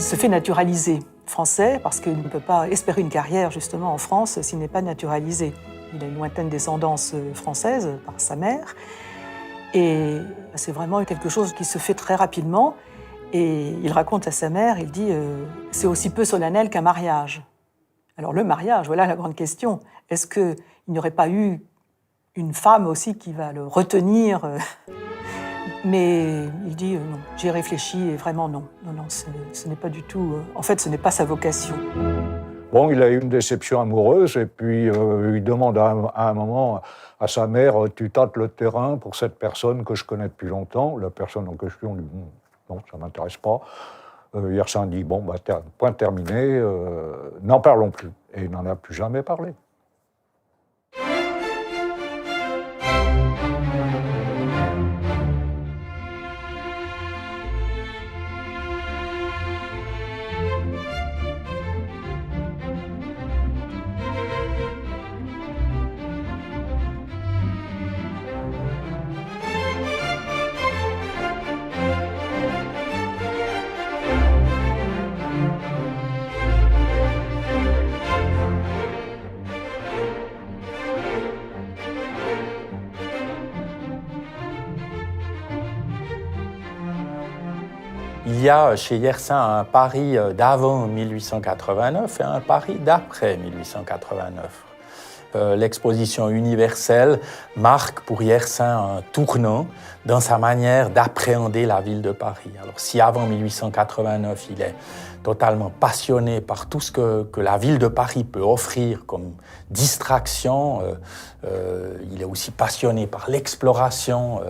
Il se fait naturaliser français parce qu'il ne peut pas espérer une carrière justement en France s'il n'est pas naturalisé. Il a une lointaine descendance française par sa mère et c'est vraiment quelque chose qui se fait très rapidement. Et il raconte à sa mère, il dit c'est aussi peu solennel qu'un mariage. Alors le mariage, voilà la grande question. Est-ce qu'il n'y aurait pas eu une femme aussi qui va le retenir Mais il dit non, j'y ai réfléchi et vraiment non. Non, ce n'est pas du tout... en fait, ce n'est pas sa vocation. Bon, il a eu une déception amoureuse et puis il demande à un moment à sa mère « Tu tâtes le terrain pour cette personne que je connais depuis longtemps ?» La personne en question dit « Non, ça ne m'intéresse pas. » Yersin dit « Bon, bah, point terminé, n'en parlons plus. » Et il n'en a plus jamais parlé. Il y a chez Yersin un Paris d'avant 1889 et un Paris d'après 1889. L'exposition universelle marque pour Yersin un tournant dans sa manière d'appréhender la ville de Paris. Alors si avant 1889, il est totalement passionné par tout ce que la ville de Paris peut offrir comme distraction, il est aussi passionné par l'exploration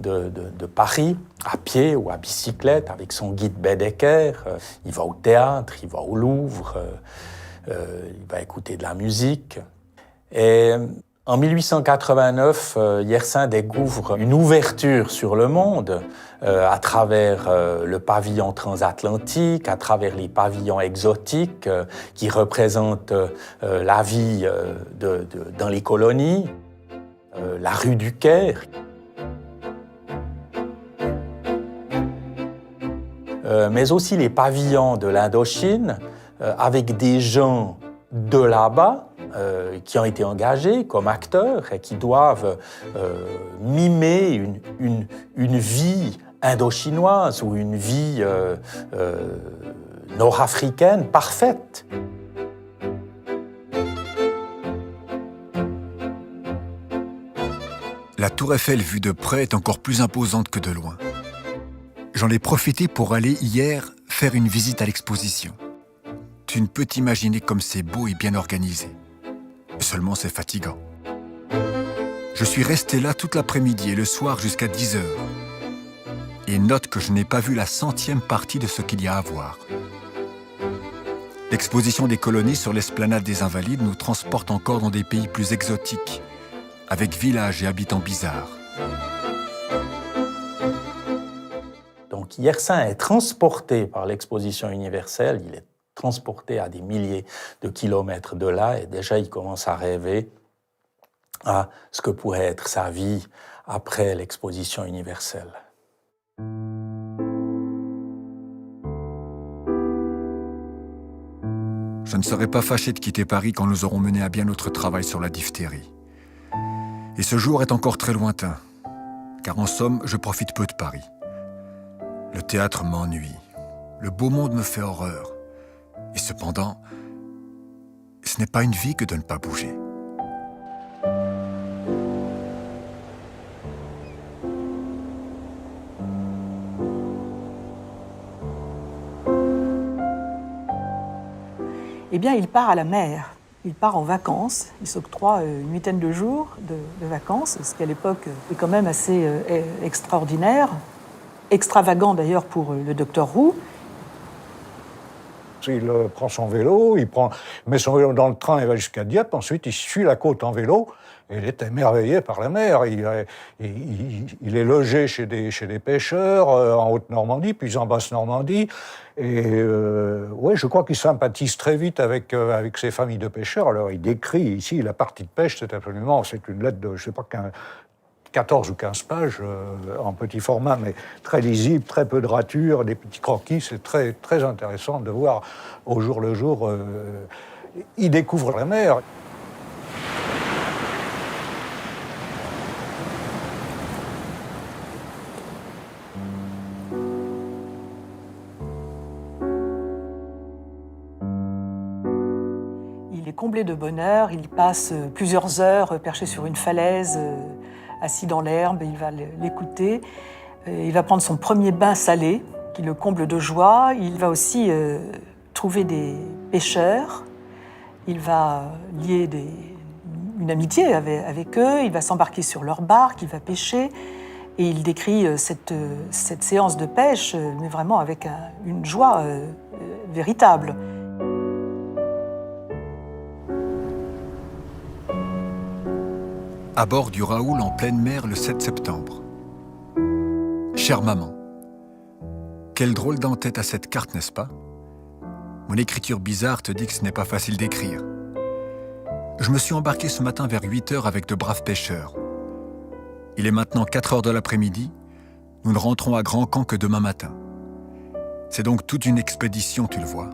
de Paris, à pied ou à bicyclette, avec son guide Baedeker. Il va au théâtre, il va au Louvre, il va écouter de la musique. Et en 1889, Yersin découvre une ouverture sur le monde à travers le pavillon transatlantique, à travers les pavillons exotiques qui représentent la vie dans les colonies, la rue du Caire. Mais aussi les pavillons de l'Indochine avec des gens de là-bas qui ont été engagés comme acteurs et qui doivent mimer une vie indo-chinoise ou une vie nord-africaine parfaite. La tour Eiffel vue de près est encore plus imposante que de loin. J'en ai profité pour aller hier faire une visite à l'exposition. Tu ne peux t'imaginer comme c'est beau et bien organisé. Seulement c'est fatigant. Je suis resté là toute l'après-midi et le soir jusqu'à 10 heures. Et note que je n'ai pas vu la 100e partie de ce qu'il y a à voir. L'exposition des colonies sur l'esplanade des Invalides nous transporte encore dans des pays plus exotiques, avec villages et habitants bizarres. Donc Yersin est transporté par l'exposition universelle, il est transporté à des milliers de kilomètres de là, et déjà il commence à rêver à ce que pourrait être sa vie après l'exposition universelle. Je ne serais pas fâché de quitter Paris quand nous aurons mené à bien notre travail sur la diphtérie. Et ce jour est encore très lointain, car en somme, je profite peu de Paris. Le théâtre m'ennuie, le beau monde me fait horreur. Et cependant, ce n'est pas une vie que de ne pas bouger. Eh bien, il part à la mer. Il part en vacances. Il s'octroie une huitaine de jours de vacances, ce qui à l'époque est quand même assez extraordinaire, extravagant d'ailleurs pour le docteur Roux. Il prend son vélo, met son vélo dans le train et va jusqu'à Dieppe. Ensuite, il suit la côte en vélo. Et il est émerveillé par la mer. Il est logé chez des pêcheurs en Haute-Normandie, puis en Basse-Normandie. Et ouais, je crois qu'il sympathise très vite avec ces familles de pêcheurs. Alors, il décrit ici la partie de pêche. C'est une lettre de, je sais pas, 14 ou 15 pages en petit format, mais très lisible, très peu de ratures, des petits croquis. C'est très, très intéressant de voir au jour le jour. Il découvre la mer. Il est comblé de bonheur, il passe plusieurs heures perché sur une falaise, assis dans l'herbe, il va l'écouter. Il va prendre son premier bain salé, qui le comble de joie. Il va aussi trouver des pêcheurs, il va lier une amitié avec eux, il va s'embarquer sur leur barque, il va pêcher. Et il décrit cette séance de pêche, mais vraiment avec une joie véritable. À bord du Raoul en pleine mer le 7 septembre. Chère maman, quelle drôle d'entête à cette carte, n'est-ce pas? Mon écriture bizarre te dit que ce n'est pas facile d'écrire. Je me suis embarqué ce matin vers 8 heures avec de braves pêcheurs. Il est maintenant 4 heures de l'après-midi. Nous ne rentrons à Grand Camp que demain matin. C'est donc toute une expédition, tu le vois.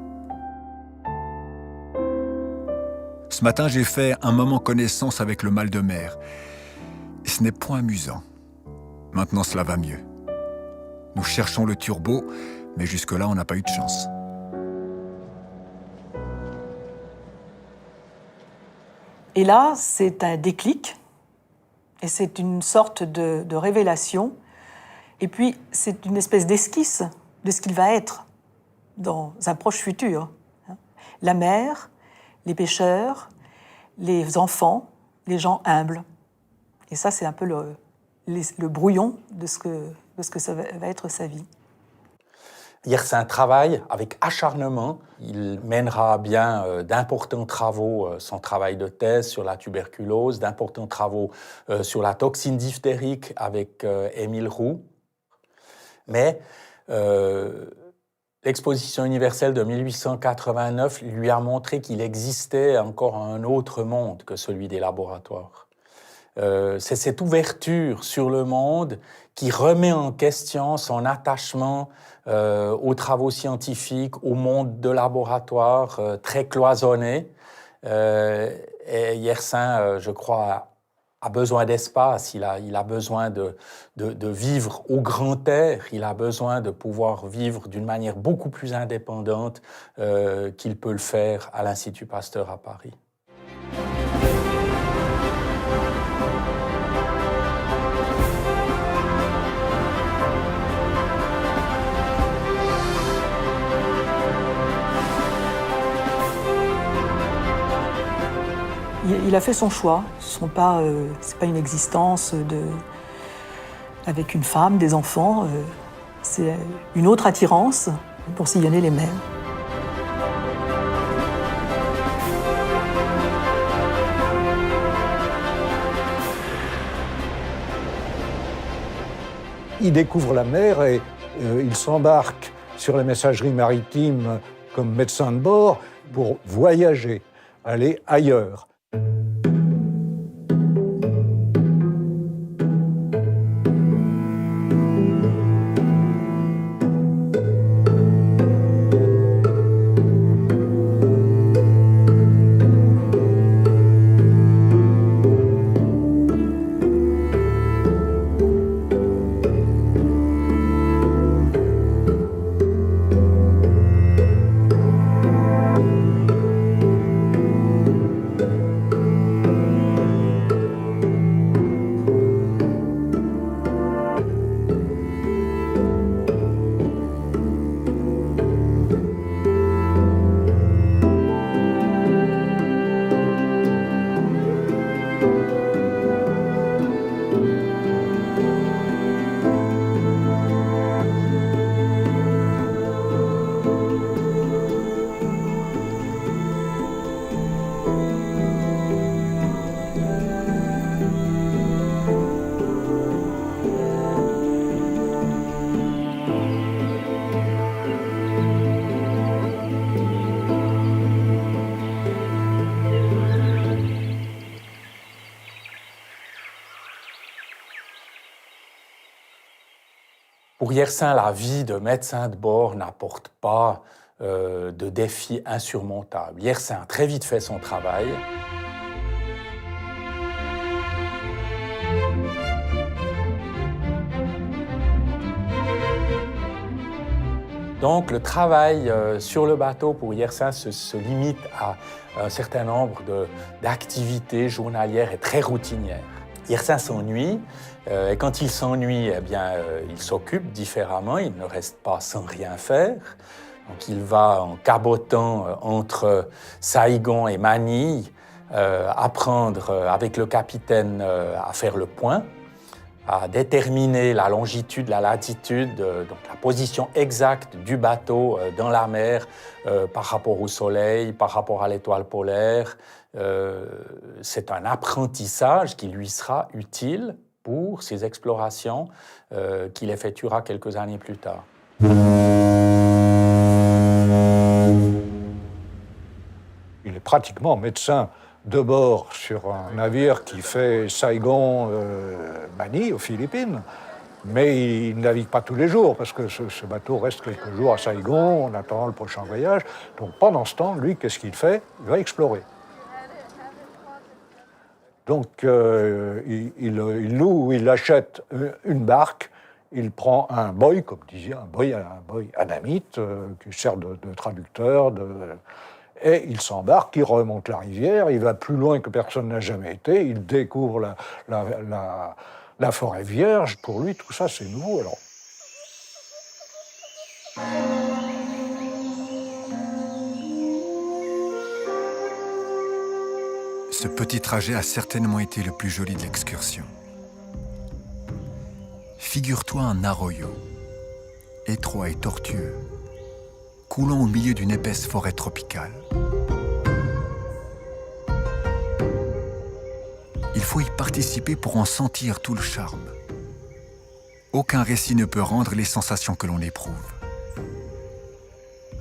Ce matin, j'ai fait un moment connaissance avec le mal de mer. Et ce n'est point amusant. Maintenant, cela va mieux. Nous cherchons le turbo, mais jusque-là, on n'a pas eu de chance. Et là, c'est un déclic, et c'est une sorte de révélation. Et puis, c'est une espèce d'esquisse de ce qu'il va être dans un proche futur. La mer, les pêcheurs, les enfants, les gens humbles. Et ça, c'est un peu le brouillon de ce que ça va être sa vie. Yersin travaille avec acharnement. Il mènera à bien d'importants travaux, son travail de thèse sur la tuberculose, d'importants travaux sur la toxine diphtérique avec Émile Roux. Mais l'exposition universelle de 1889 lui a montré qu'il existait encore un autre monde que celui des laboratoires. C'est cette ouverture sur le monde qui remet en question son attachement aux travaux scientifiques, au monde de laboratoire très cloisonné. Et Yersin, je crois, a besoin d'espace, il a besoin de vivre au grand air, il a besoin de pouvoir vivre d'une manière beaucoup plus indépendante qu'il peut le faire à l'Institut Pasteur à Paris. Il a fait son choix. C'est pas une existence avec une femme, des enfants. C'est une autre attirance pour sillonner les mers. Il découvre la mer et il s'embarque sur les messageries maritimes comme médecin de bord pour voyager, aller ailleurs. Pour Yersin, la vie de médecin de bord n'apporte pas de défis insurmontables. Yersin a très vite fait son travail. Donc le travail sur le bateau pour Yersin se limite à un certain nombre d'activités journalières et très routinières. Yersin s'ennuie, et quand il s'ennuie, eh bien, il s'occupe différemment, il ne reste pas sans rien faire. Donc il va en cabotant entre Saigon et Manille apprendre avec le capitaine à faire le point, à déterminer la longitude, la latitude, donc la position exacte du bateau dans la mer par rapport au soleil, par rapport à l'étoile polaire. C'est un apprentissage qui lui sera utile pour ses explorations qu'il effectuera quelques années plus tard. Il est pratiquement médecin de bord sur un navire qui fait Saigon-Manille aux Philippines, mais il ne navigue pas tous les jours parce que ce bateau reste quelques jours à Saigon en attendant le prochain voyage. Donc pendant ce temps, lui, qu'est-ce qu'il fait? Il va explorer. Donc il loue ou il achète une barque, il prend un boy, comme disait, un boy anamite, qui sert de traducteur, et il s'embarque, il remonte la rivière, il va plus loin que personne n'a jamais été, il découvre la forêt vierge. Pour lui, tout ça, c'est nouveau. Alors. Ce petit trajet a certainement été le plus joli de l'excursion. Figure-toi un arroyo, étroit et tortueux, coulant au milieu d'une épaisse forêt tropicale. Il faut y participer pour en sentir tout le charme. Aucun récit ne peut rendre les sensations que l'on éprouve.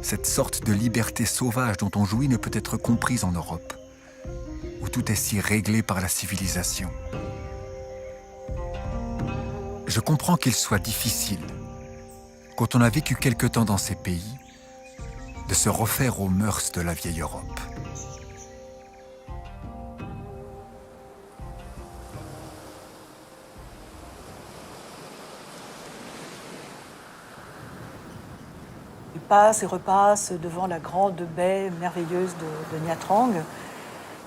Cette sorte de liberté sauvage dont on jouit ne peut être comprise en Europe, où tout est si réglé par la civilisation. Je comprends qu'il soit difficile, quand on a vécu quelque temps dans ces pays, de se refaire aux mœurs de la vieille Europe. Il passe et repasse devant la grande baie merveilleuse de Nha Trang.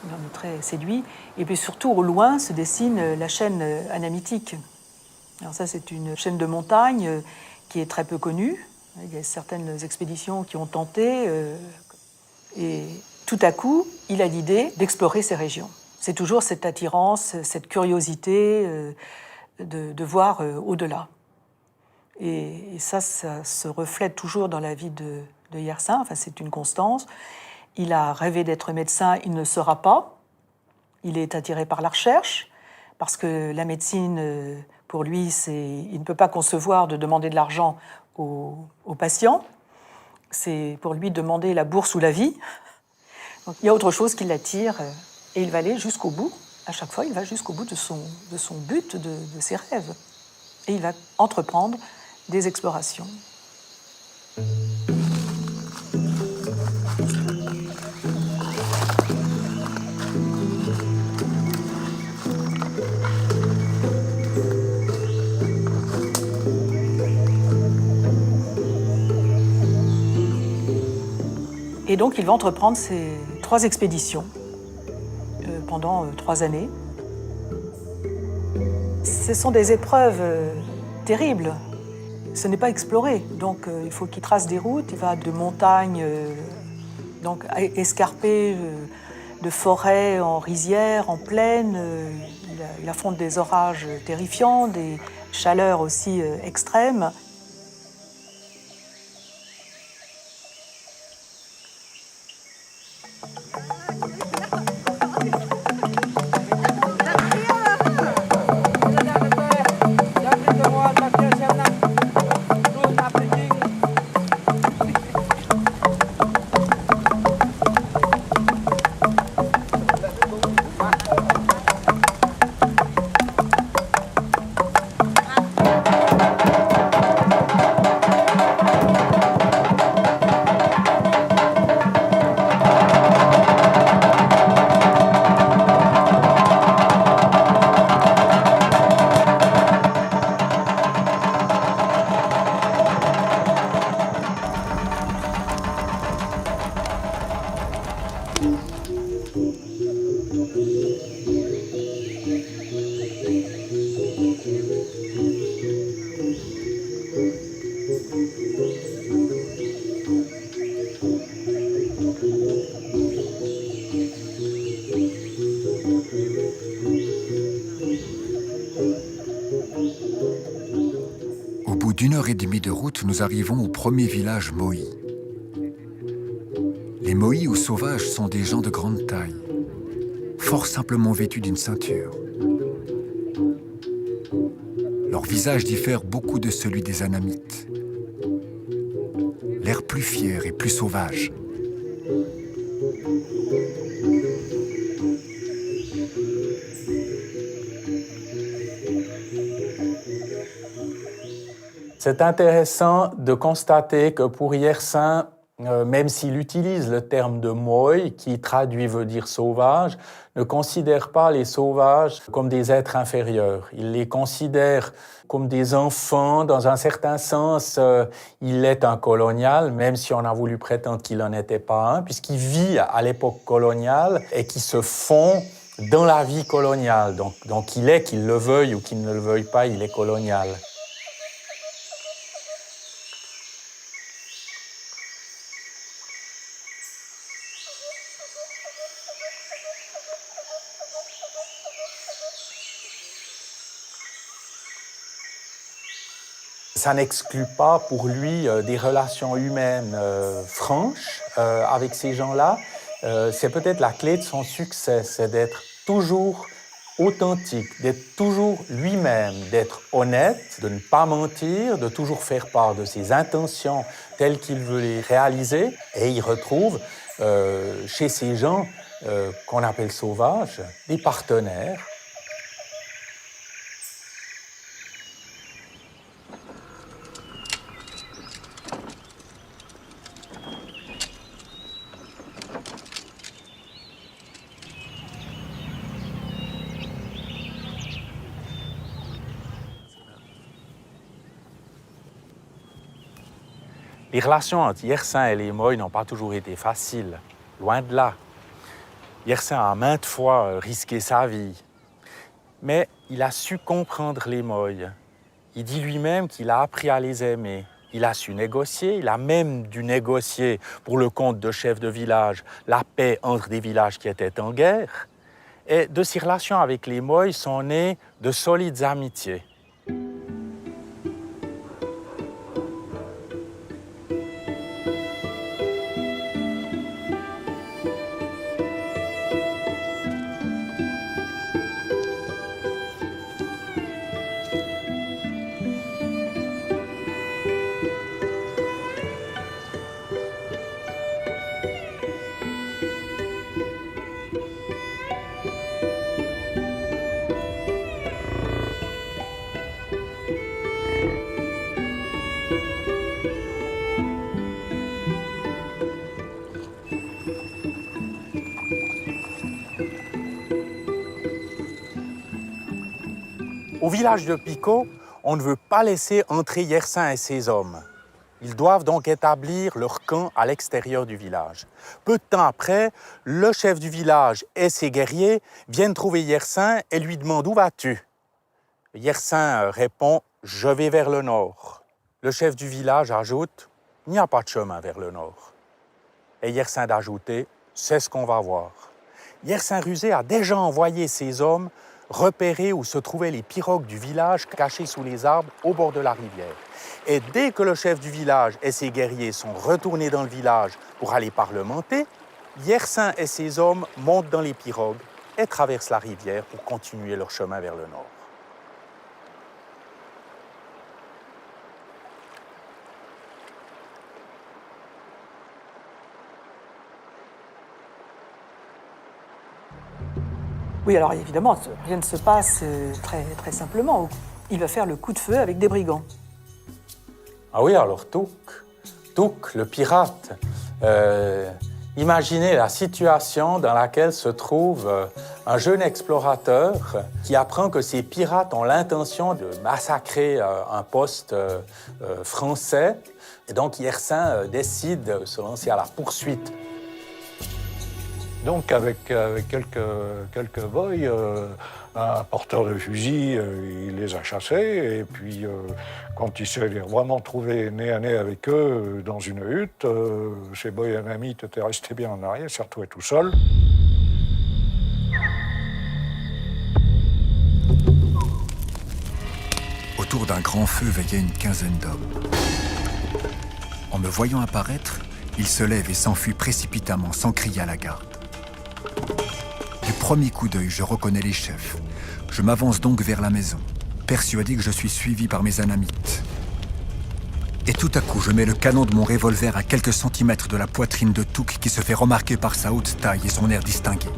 Il en est très séduit. Et puis surtout, au loin, se dessine la chaîne anamitique. Alors ça, c'est une chaîne de montagne qui est très peu connue. Il y a certaines expéditions qui ont tenté. Et tout à coup, il a l'idée d'explorer ces régions. C'est toujours cette attirance, cette curiosité de voir au-delà. Et ça se reflète toujours dans la vie de Yersin. Enfin, c'est une constance. Il a rêvé d'être médecin, il ne sera pas. Il est attiré par la recherche, parce que la médecine, pour lui, il ne peut pas concevoir de demander de l'argent aux patients. C'est pour lui demander la bourse ou la vie. Donc, il y a autre chose qui l'attire, et il va aller jusqu'au bout. À chaque fois, il va jusqu'au bout de son but, de ses rêves. Et il va entreprendre des explorations. Et donc, il va entreprendre ces 3 expéditions pendant 3 années. Ce sont des épreuves terribles. Ce n'est pas exploré, donc il faut qu'il trace des routes. Il va de montagnes donc escarpées, de forêts en rizières, en plaine. Il affronte des orages terrifiants, des chaleurs aussi extrêmes. de route, nous arrivons au premier village Mohi. Les Mohi ou sauvages sont des gens de grande taille, fort simplement vêtus d'une ceinture. Leur visage diffère beaucoup de celui des Anamites. L'air plus fier et plus sauvage. C'est intéressant de constater que pour Yersin, même s'il utilise le terme de Moi, qui traduit veut dire sauvage, ne considère pas les sauvages comme des êtres inférieurs. Il les considère comme des enfants. Dans un certain sens, il est un colonial, même si on a voulu prétendre qu'il n'en était pas un, puisqu'il vit à l'époque coloniale et qui se fond dans la vie coloniale. Donc il est, qu'il le veuille ou qu'il ne le veuille pas, il est colonial. Ça n'exclut pas pour lui des relations humaines franches avec ces gens-là. C'est peut-être la clé de son succès, c'est d'être toujours authentique, d'être toujours lui-même, d'être honnête, de ne pas mentir, de toujours faire part de ses intentions telles qu'il veut les réaliser. Et il retrouve chez ces gens qu'on appelle sauvages des partenaires. Les relations entre Yersin et les Moi n'ont pas toujours été faciles, loin de là. Yersin a maintes fois risqué sa vie, mais il a su comprendre les Moi. Il dit lui-même qu'il a appris à les aimer. Il a su négocier, il a même dû négocier pour le compte de chefs de village la paix entre des villages qui étaient en guerre. Et de ces relations avec les Moi sont nées de solides amitiés. Au village de Picot, on ne veut pas laisser entrer Yersin et ses hommes. Ils doivent donc établir leur camp à l'extérieur du village. Peu de temps après, le chef du village et ses guerriers viennent trouver Yersin et lui demandent « Où vas-tu » Yersin répond « Je vais vers le nord ». Le chef du village ajoute « Il n'y a pas de chemin vers le nord ». Et Yersin d'ajouter « C'est ce qu'on va voir ». Yersin rusé a déjà envoyé ses hommes repérer où se trouvaient les pirogues du village cachés sous les arbres au bord de la rivière. Et dès que le chef du village et ses guerriers sont retournés dans le village pour aller parlementer, Yersin et ses hommes montent dans les pirogues et traversent la rivière pour continuer leur chemin vers le nord. Oui, alors évidemment, rien ne se passe très, très simplement. Il va faire le coup de feu avec des brigands. Ah oui, alors Touk, le pirate. Imaginez la situation dans laquelle se trouve un jeune explorateur qui apprend que ces pirates ont l'intention de massacrer un poste français. Et donc Yersin décide de se lancer à la poursuite. Donc avec quelques boys, un porteur de fusil, il les a chassés. Et puis quand il s'est vraiment trouvé nez à nez avec eux dans une hutte, ces boys anamites étaient restés bien en arrière, s'est retrouvé tout seul. Au Autour d'un grand feu veillait une quinzaine d'hommes. En me voyant apparaître, ils se lèvent et s'enfuient précipitamment sans crier à la garde. Du premier coup d'œil, je reconnais les chefs. Je m'avance donc vers la maison, persuadé que je suis suivi par mes anamites. Et tout à coup, je mets le canon de mon revolver à quelques centimètres de la poitrine de Touques qui se fait remarquer par sa haute taille et son air distingué.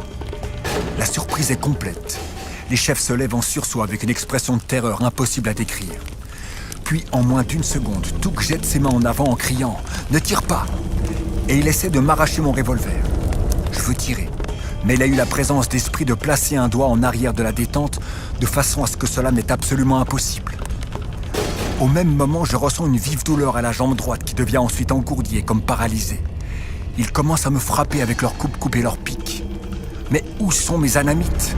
La surprise est complète. Les chefs se lèvent en sursaut avec une expression de terreur impossible à décrire. Puis, en moins d'une seconde, Touques jette ses mains en avant en criant « Ne tire pas !» Et il essaie de m'arracher mon revolver. Je veux tirer, mais il a eu la présence d'esprit de placer un doigt en arrière de la détente de façon à ce que cela m'est absolument impossible. Au même moment, je ressens une vive douleur à la jambe droite qui devient ensuite engourdie et comme paralysée. Ils commencent à me frapper avec leurs coupe-coupe et leurs piques. Mais où sont mes anamites ?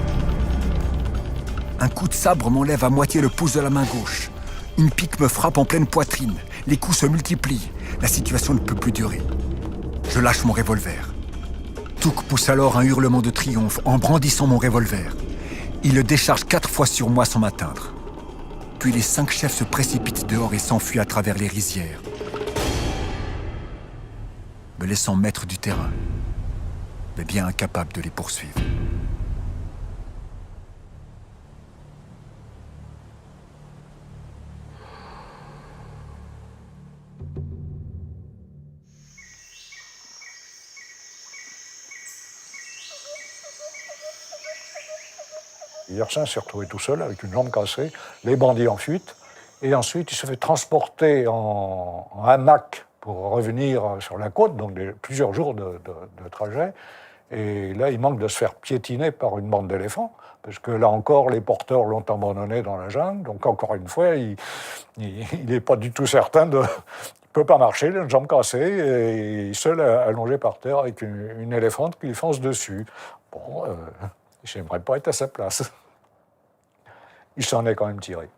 Un coup de sabre m'enlève à moitié le pouce de la main gauche. Une pique me frappe en pleine poitrine. Les coups se multiplient. La situation ne peut plus durer. Je lâche mon revolver. Touques pousse alors un hurlement de triomphe en brandissant mon revolver. Il le décharge 4 fois sur moi sans m'atteindre. Puis les 5 chefs se précipitent dehors et s'enfuient à travers les rizières, me laissant maître du terrain, mais bien incapable de les poursuivre. Yersin s'est retrouvé tout seul avec une jambe cassée, les bandits en fuite, et ensuite il se fait transporter en hamac pour revenir sur la côte, donc plusieurs jours de trajet. Et là, il manque de se faire piétiner par une bande d'éléphants, parce que là encore, les porteurs l'ont abandonné dans la jungle. Donc encore une fois, il n'est pas du tout certain de... Il ne peut pas marcher, il a une jambe cassée, et il est seul allongé par terre avec une éléphante qui lui fonce dessus. Bon, j'aimerais pas être à sa place. Il s'en est quand même tiré.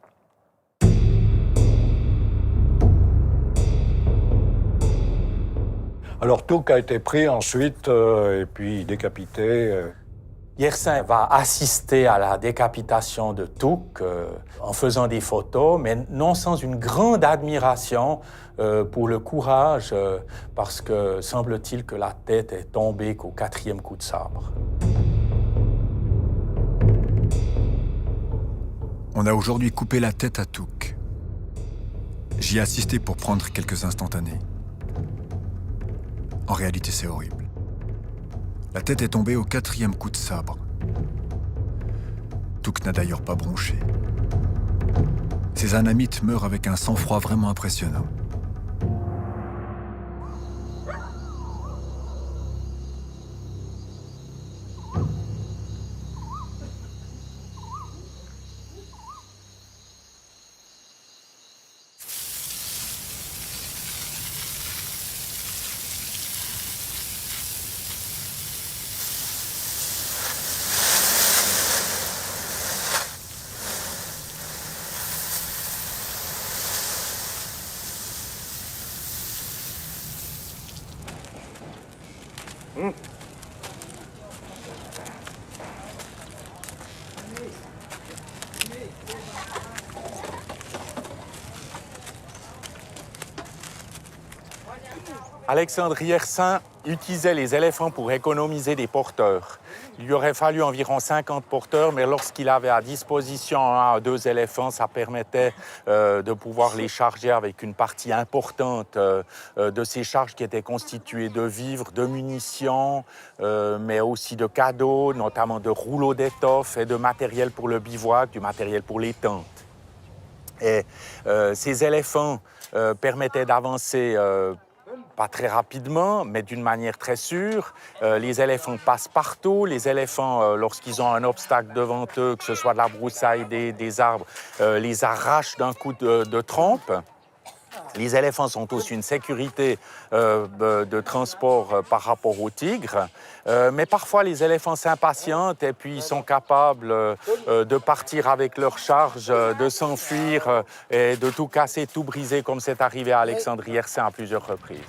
Alors Touques a été pris ensuite et puis décapité. Yersin va assister à la décapitation de Touques en faisant des photos, mais non sans une grande admiration pour le courage, parce que semble-t-il que la tête est tombée qu'au 4e coup de sabre. On a aujourd'hui coupé la tête à Touques. J'y ai assisté pour prendre quelques instantanés. En réalité, c'est horrible. La tête est tombée au 4e coup de sabre. Touques n'a d'ailleurs pas bronché. Ses anamites meurent avec un sang-froid vraiment impressionnant. Alexandre Yersin utilisait les éléphants pour économiser des porteurs. Il lui aurait fallu environ 50 porteurs, mais lorsqu'il avait à disposition 1 à 2 éléphants, ça permettait de pouvoir les charger avec une partie importante de ces charges qui étaient constituées de vivres, de munitions, mais aussi de cadeaux, notamment de rouleaux d'étoffe et de matériel pour le bivouac, du matériel pour les tentes. Et ces éléphants permettaient d'avancer pas très rapidement, mais d'une manière très sûre. Les éléphants passent partout. Les éléphants, lorsqu'ils ont un obstacle devant eux, que ce soit de la broussaille, des arbres, les arrachent d'un coup de trompe. Les éléphants sont aussi une sécurité de transport par rapport aux tigres. Mais parfois, les éléphants s'impatientent et puis ils sont capables de partir avec leur charge, de s'enfuir et de tout casser, tout briser, comme c'est arrivé à Alexandre Yersin à plusieurs reprises.